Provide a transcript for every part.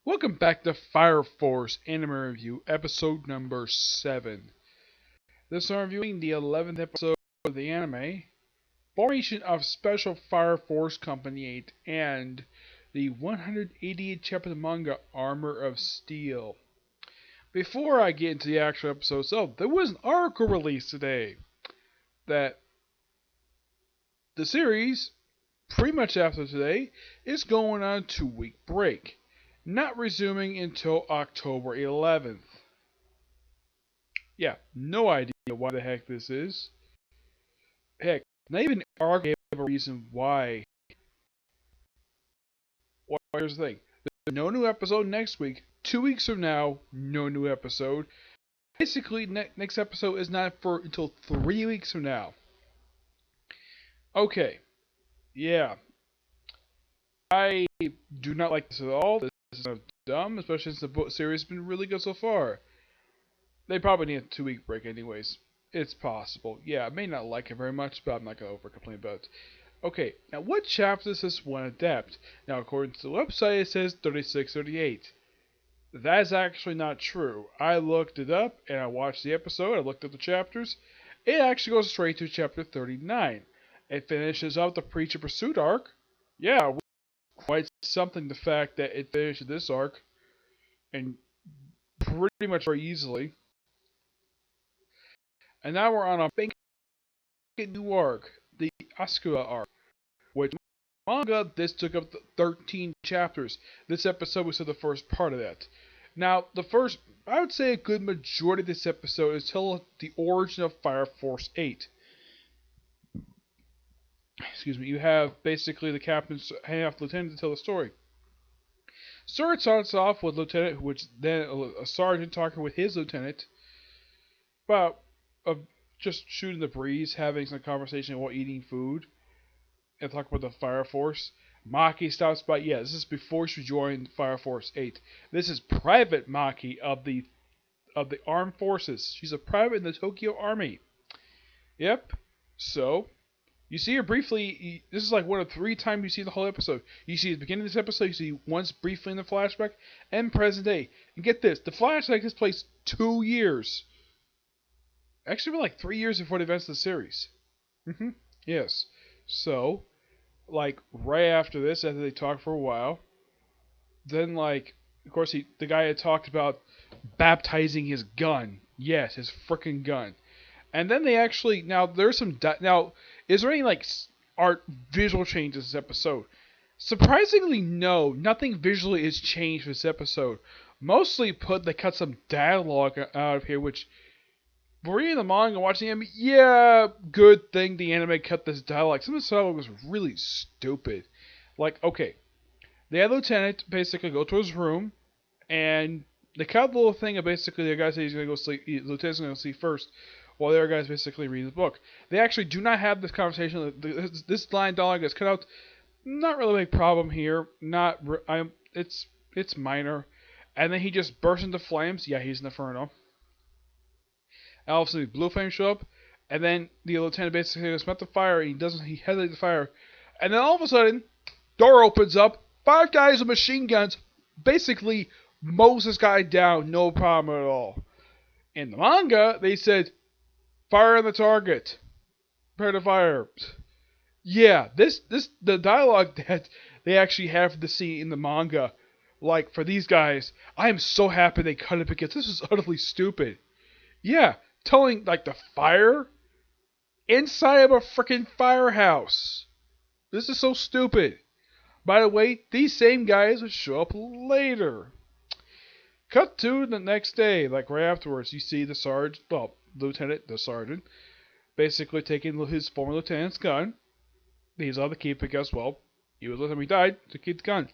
Welcome back to Fire Force Anime Review, episode number 7. This is reviewing the 11th episode of the anime, Formation of Special Fire Force Company 8, and the 188th chapter of the manga, Armour of Steel. Before I get into the actual episode itself, there was an article released today that the series, pretty much after today, is going on a 2-week break, not resuming until October 11th. Yeah, no idea why the heck this is. Heck, not even Arg gave a reason why. Well, here's the thing. There's no new episode next week. 2 weeks from now, no new episode. Basically, next episode is not for until 3 weeks from now. Okay. Yeah. I do not like this at all. This is dumb, especially since the book series has been really good so far. They probably need a 2-week break anyways. It's possible. Yeah, I may not like it very much, but I'm not going to over-complain about it. Okay, now what chapter does this one adapt? Now, according to the website, it says 36-38. That is actually not true. I looked it up, and I watched the episode, I looked at the chapters. It actually goes straight to chapter 39. It finishes up the Preacher Pursuit arc. Yeah, quite something, the fact that it finished this arc, and pretty much very easily. And now we're on a big new arc, the Asakura arc, which manga, this took up 13 chapters. This episode was the first part of that. Now, I would say a good majority of this episode is tell the origin of Fire Force 8. Excuse me, you have basically the captain handing off the lieutenant to tell the story. Story starts off with lieutenant, which then a sergeant talking with his lieutenant about just shooting the breeze, having some conversation while eating food, and talk about the Fire Force. Maki stops by. Yeah, this is before she joined Fire Force 8. This is Private Maki of the Armed Forces. She's a private in the Tokyo Army. Yep. So you see her briefly. This is like one of 3 times you see the whole episode. You see at the beginning of this episode. You see once briefly in the flashback and present day. And get this: the flashback takes place 2 years. Actually, like 3 years before the events of the series. Yes. So, like, right after this, after they talked for a while, then, like, of course, the guy had talked about baptizing his gun. Yes, his frickin' gun. And then they actually, now, there's some, now, is there any, like, art visual changes this episode? Surprisingly, no. Nothing visually is changed this episode. Mostly they cut some dialogue out of here, which, reading the manga and watching the anime, yeah, good thing the anime cut this dialogue. Some of the dialogue was really stupid. Like, okay, they had Lieutenant basically go to his room, and they cut the little thing of basically the guy said he's going to go sleep, Lieutenant's going to sleep first, while the other guys basically read the book. They actually do not have this conversation. This line dialogue is cut out. Not really a big problem here. It's minor. And then he just bursts into flames. Yeah, he's an Inferno. And all of a sudden, blue flames show up, and then the lieutenant basically goes, "Smell the fire," and he hesitates the fire, and then all of a sudden, door opens up, 5 guys with machine guns, basically mows this guy down, no problem at all. In the manga, they said, "Fire on the target, prepare to fire." Yeah, the dialogue that they actually have for the scene in the manga, like for these guys, I am so happy they cut it because this is utterly stupid. Yeah. Telling, like, the fire inside of a freaking firehouse. This is so stupid. By the way, these same guys will show up later. Cut to the next day, like right afterwards, you see the the sergeant, basically taking his former lieutenant's gun. He's allowed to keep it because, well, he was with him, he died, to keep the gun.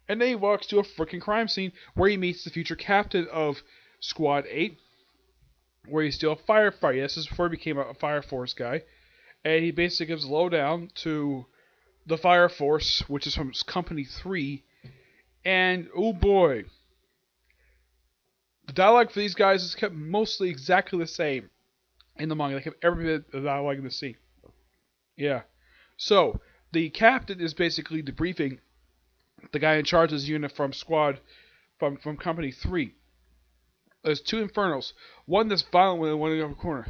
And then he walks to a freaking crime scene where he meets the future captain of Squad 8, where he's still a firefighter. This is before he became a Fire Force guy. And he basically gives a lowdown to the Fire Force, which is from Company 3. And, oh boy. The dialogue for these guys is kept mostly exactly the same in the manga. They kept every bit of the dialogue in the scene. Yeah. So, the captain is basically debriefing the guy in charge of this unit from from Company 3. There's two Infernos. One that's violent and one in the other corner.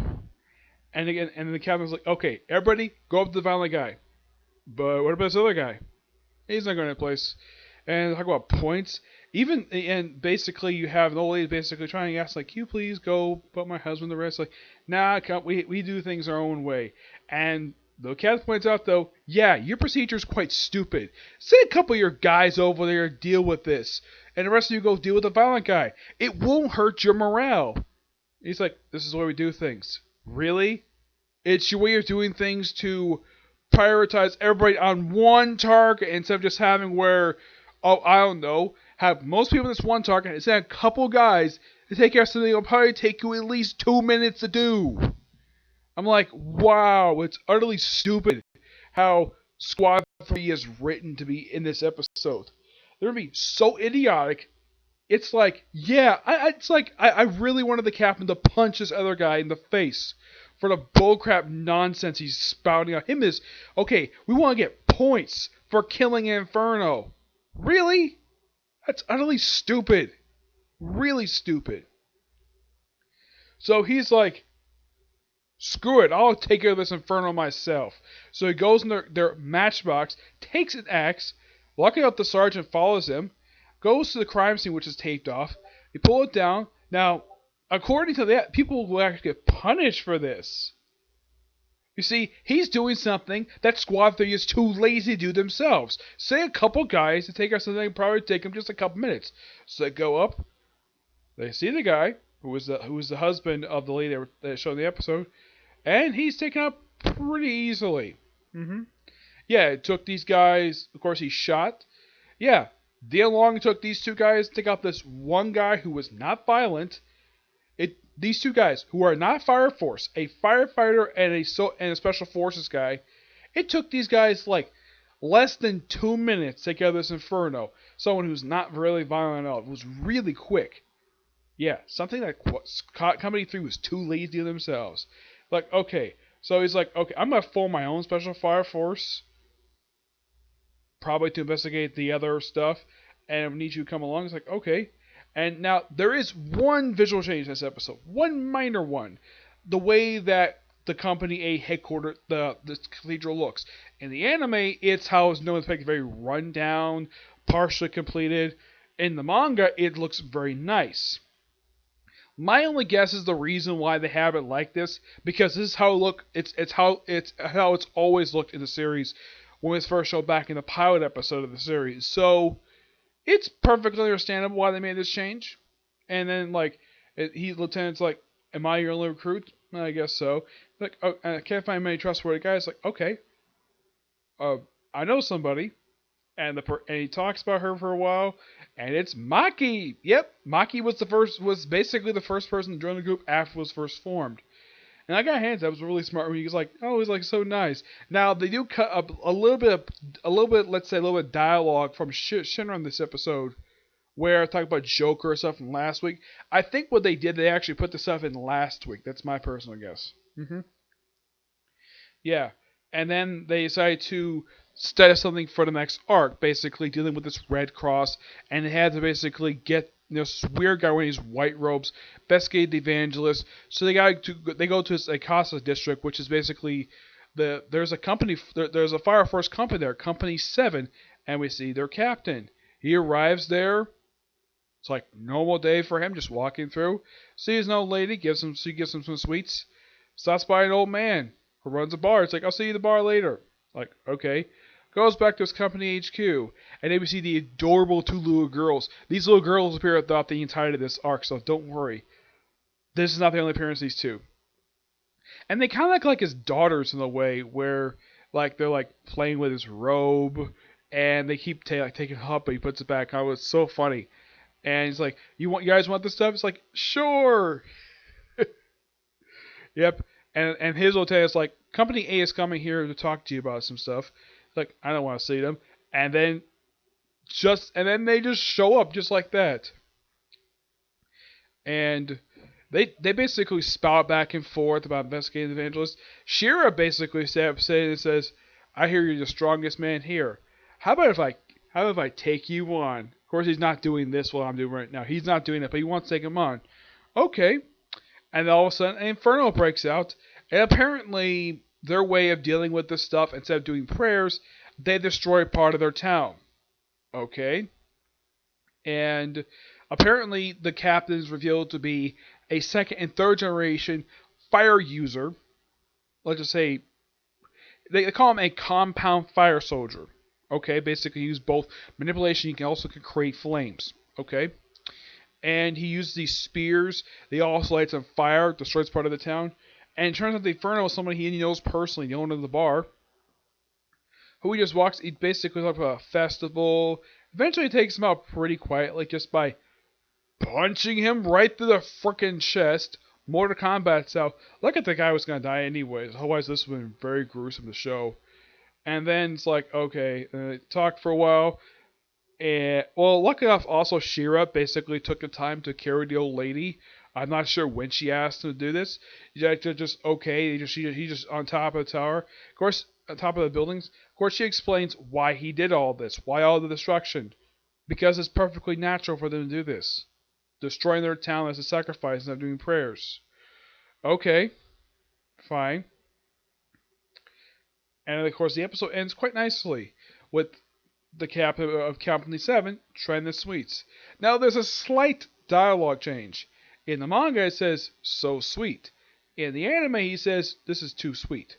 And again, and then the captain's like, okay, everybody, go up to the violent guy. But what about this other guy? He's not going to place. And talk about points. Even, and basically you have an old lady basically trying to ask, like, can you please go put my husband to rest? Like, nah, we do things our own way. And the captain points out, though, yeah, your procedure is quite stupid. Send a couple of your guys over there to deal with this. And the rest of you go deal with the violent guy. It won't hurt your morale. He's like, this is the way we do things. Really? It's your way of doing things to prioritize everybody on one target instead of just having where, oh, I don't know, have most people on this one target and send a couple guys to take care of something that'll probably take you at least 2 minutes to do. I'm like, wow, it's utterly stupid how Squad 3 is written to be in this episode. They're going to be so idiotic. It's like, yeah, I really wanted the captain to punch this other guy in the face for the bullcrap nonsense he's spouting out. Him is, okay, we want to get points for killing Inferno. Really? That's utterly stupid. Really stupid. So he's like, screw it, I'll take care of this Inferno myself. So he goes in their matchbox, takes an axe, lucky out the sergeant follows him, goes to the crime scene, which is taped off. They pull it down. Now, according to that, people will actually get punished for this. You see, he's doing something that Squad 3 is too lazy to do themselves. Say a couple guys to take out something that probably take them just a couple minutes. So they go up, they see the guy who was the husband of the lady that showed in the episode, and he's taken up pretty easily. Yeah, it took these guys. Of course, he shot. Yeah. How long it took these two guys to take out this one guy who was not violent. These two guys who are not Fire Force, a firefighter and a special forces guy, it took these guys like less than 2 minutes to take out this Inferno. Someone who's not really violent at all. It was really quick. Yeah, something that Company 3 was too lazy themselves. Like, okay, so he's like, okay, I'm gonna form my own special fire force. Probably to investigate the other stuff, and I need you to come along. It's like, okay. And now, there is one visual change in this episode. One minor one. The way that the Company A headquarters, the cathedral looks. In the anime, it's how it's known as very run down, partially completed. In the manga, it looks very nice. My only guess is the reason why they have it like this, because this is how it's how it's always looked in the series when it was first showed back in the pilot episode of the series. So it's perfectly understandable why they made this change. And then Lieutenant's like, am I your only recruit? I guess so. Like, oh, I can't find many trustworthy guys. Like, okay, I know somebody. And he talks about her for a while, and it's Maki. Yep, Maki was basically the first person to join the group after it was first formed. And I got hands. That was really smart. When he was like, oh, he's like so nice. Now they do cut up a little bit, let's say a little bit of dialogue from Shinra in this episode, where I talk about Joker or stuff from last week. I think what they did, they actually put the stuff in last week. That's my personal guess. Yeah, and then they decided to study something for the next arc, basically dealing with this Red Cross, and they had to basically get this weird guy wearing these white robes, investigate the evangelist. So they go to this Akasa district, which is basically there's a Fire Force company there, Company 7, and we see their captain. He arrives there. It's like normal day for him, just walking through. Sees an old lady, gives him some sweets. Stops by an old man who runs a bar. It's like, I'll see you at the bar later. Like, okay. Goes back to his company HQ, and then we see the adorable two little girls. These little girls appear throughout the entirety of this arc, so don't worry. This is not the only appearance of these two. And they kind of look like his daughters in a way, where they're playing with his robe, and they keep taking it up, but he puts it back on. It's so funny. And he's like, you guys want this stuff? It's like, sure. Yep. And his lieutenant's like, Company A is coming here to talk to you about some stuff. Like, I don't want to see them. And then they just show up just like that. And they basically spout back and forth about investigating the evangelist. Shira basically says, I hear you're the strongest man here. How about How if I take you on? Of course, he's not doing this while I'm doing right now. He's not doing it, but he wants to take him on. Okay. And all of a sudden, an inferno breaks out. And apparently, their way of dealing with this stuff, instead of doing prayers, they destroy part of their town. Okay. And apparently, the captain is revealed to be a second and third generation fire user. Let's just say, they call him a compound fire soldier. Okay, basically use both manipulation. You can also create flames. Okay, and he uses these spears. They also lights on fire, destroys part of the town. And it turns out the Inferno is somebody he knows personally, the owner of the bar, who he just walks. He basically goes up to a festival. Eventually, takes him out pretty quietly just by punching him right through the frickin' chest. Mortal Kombat style. Look at the guy was gonna die anyways. Otherwise, this would have been very gruesome to show. And then it's like, okay, talked for a while. And, well, lucky enough, also Shira basically took the time to carry the old lady. I'm not sure when she asked him to do this. Just okay. He just on top of the tower. Of course, on top of the buildings. Of course, she explains why he did all this. Why all the destruction. Because it's perfectly natural for them to do this. Destroying their town as a sacrifice and not doing prayers. Okay. Fine. And of course, the episode ends quite nicely with the captain of Company 7 trying the sweets. Now, there's a slight dialogue change. In the manga, it says, so sweet. In the anime, he says, this is too sweet.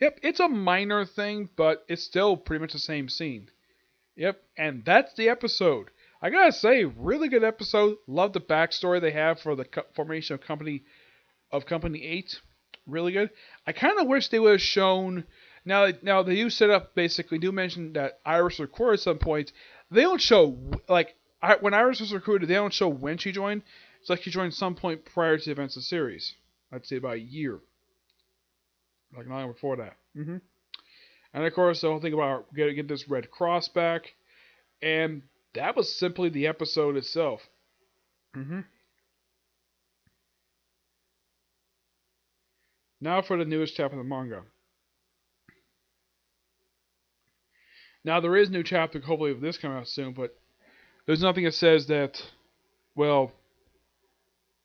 Yep, it's a minor thing, but it's still pretty much the same scene. Yep, and that's the episode. I gotta say, really good episode. Love the backstory they have for the formation of Company 8. Really good. I kind of wish they would have shown. Now they do set up basically. Do mention that Iris was recruited at some point. They don't show when Iris was recruited. They don't show when she joined. It's like she joined some point prior to the events of the series. I'd say about a year, like not before that. And of course the whole thing about get this Red Cross back, and that was simply the episode itself. Now for the newest chapter of the manga. Now there is a new chapter, hopefully with this coming out soon, but there's nothing that says that, well,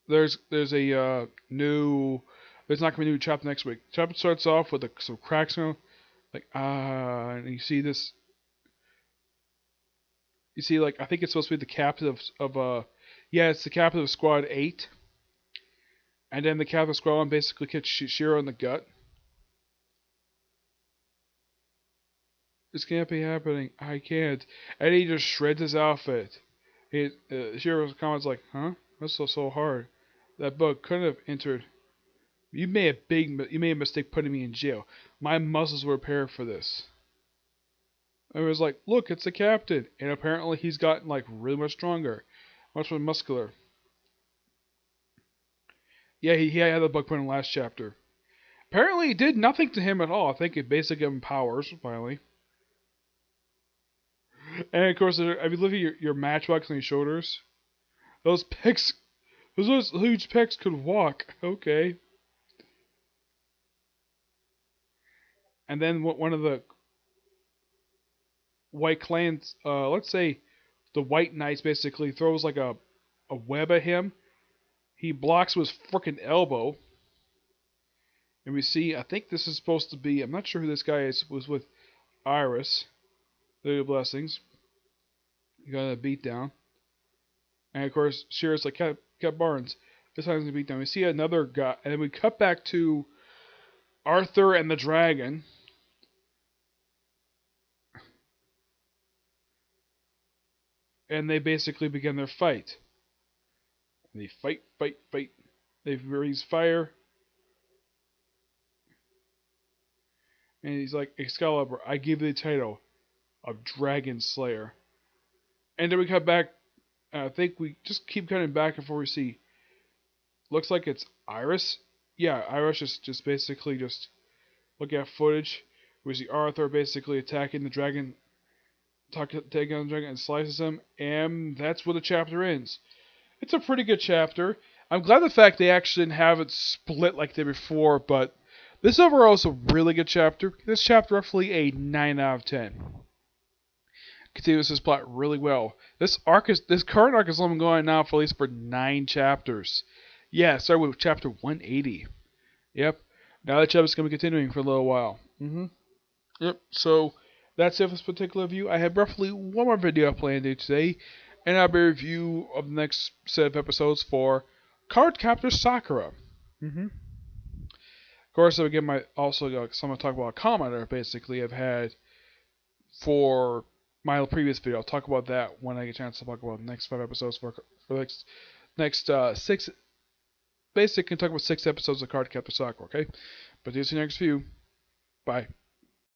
there's a new, there's not going to be a new chapter next week. The chapter starts off with some cracks, and you see this, I think it's supposed to be the captain it's the captain of Squad 8. And then the captain of Squad 1 basically kicks Shiro in the gut. This can't be happening. I can't. And he just shreds his outfit. Shiro's comments like, huh? That's so hard. That bug couldn't have entered. You made a mistake putting me in jail. My muscles were prepared for this. And it was like, look, it's the captain. And apparently he's gotten really much stronger. Much more muscular. Yeah, he had the bug put in the last chapter. Apparently it did nothing to him at all. I think it basically gave him powers, finally. And of course, if you look at your matchbox on your shoulders, those huge pecs could walk. Okay. And then one of the White Clans, let's say the White Knights basically throws a web at him. He blocks with his frickin' elbow. And we see, I think this is supposed to be, I'm not sure who this guy is, was with Iris. The blessings. He got a beat down. And of course, Shira's like, Cat Barnes. This time's gonna beat down. We see another guy, and then we cut back to Arthur and the dragon. And they basically begin their fight. And they fight. They raise fire. And he's like, Excalibur, I give you the title of Dragon Slayer. And then we cut back. I think we just keep cutting back before we see. Looks like it's Iris. Yeah, Iris just basically just look at footage. We see Arthur basically attacking the dragon. Taking on the dragon and slices him. And that's where the chapter ends. It's a pretty good chapter. I'm glad the fact they actually didn't have it split like they did before, but this overall is a really good chapter. This chapter roughly a 9 out of 10. continues this plot really well. This current arc is only going now for at least for 9 chapters. Yeah, it started with chapter 180. Yep. Now that chapter is going to be continuing for a little while. Yep. So that's it for this particular review. I have roughly one more video planned today, and I'll be a review of the next set of episodes for Cardcaptor Sakura. Of course, again, someone talk about a commenter basically I've had for my previous video. I'll talk about that when I get a chance to talk about the next 5 episodes for next 6. Basically, can talk about 6 episodes of Cardcaptor Sakura. Okay, but see you next view. Bye.